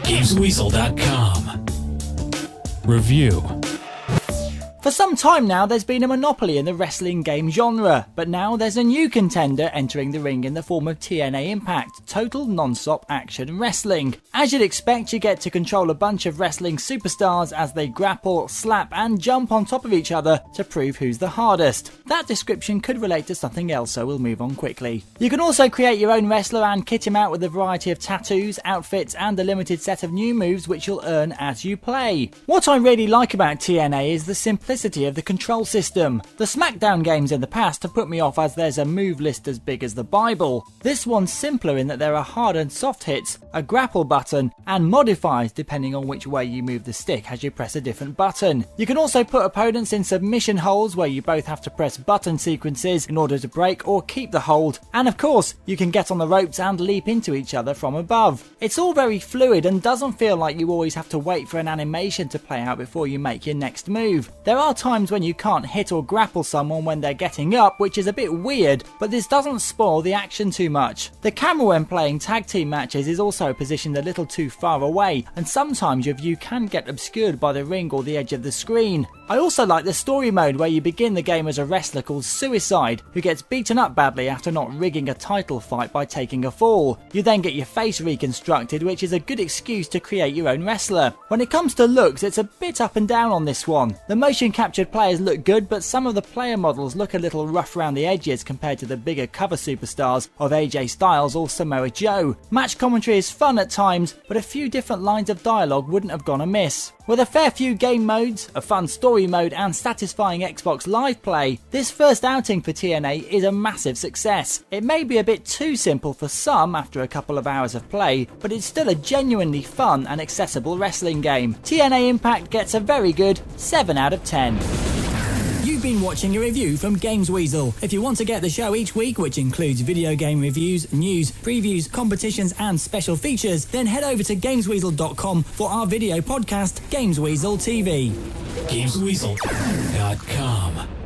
GamesWeasel.com. Review. For some time now, there's been a monopoly in the wrestling game genre, but now there's a new contender entering the ring in the form of TNA iMPACT, Total Non-Stop Action Wrestling. As you'd expect, you get to control a bunch of wrestling superstars as they grapple, slap and jump on top of each other to prove who's the hardest. That description could relate to something else, so we'll move on quickly. You can also create your own wrestler and kit him out with a variety of tattoos, outfits and a limited set of new moves which you'll earn as you play. What I really like about TNA is the simplicity of the control system. The SmackDown games in the past have put me off as there's a move list as big as the Bible. This one's simpler in that there are hard and soft hits, a grapple button, and modifiers depending on which way you move the stick as you press a different button. You can also put opponents in submission holds where you both have to press button sequences in order to break or keep the hold, and of course you can get on the ropes and leap into each other from above. It's all very fluid and doesn't feel like you always have to wait for an animation to play out before you make your next move. There are times when you can't hit or grapple someone when they're getting up, which is a bit weird, but this doesn't spoil the action too much. The camera when playing tag team matches is also positioned a little too far away, and sometimes your view can get obscured by the ring or the edge of the screen. I also like the story mode where you begin the game as a wrestler called Suicide, who gets beaten up badly after not rigging a title fight by taking a fall. You then get your face reconstructed, which is a good excuse to create your own wrestler. When it comes to looks, it's a bit up and down on this one. The motion captured players look good, but some of the player models look a little rough around the edges compared to the bigger cover superstars of AJ Styles or Samoa Joe. Match commentary is fun at times, but a few different lines of dialogue wouldn't have gone amiss. With a fair few game modes, a fun story mode and satisfying Xbox Live play, this first outing for TNA is a massive success. It may be a bit too simple for some after a couple of hours of play, but it's still a genuinely fun and accessible wrestling game. TNA iMPACT gets a very good 7 out of 10. You've been watching a review from Games Weasel. If you want to get the show each week, which includes video game reviews, news, previews, competitions and special features, then head over to GamesWeasel.com for our video podcast, Games Weasel TV. GamesWeasel.com.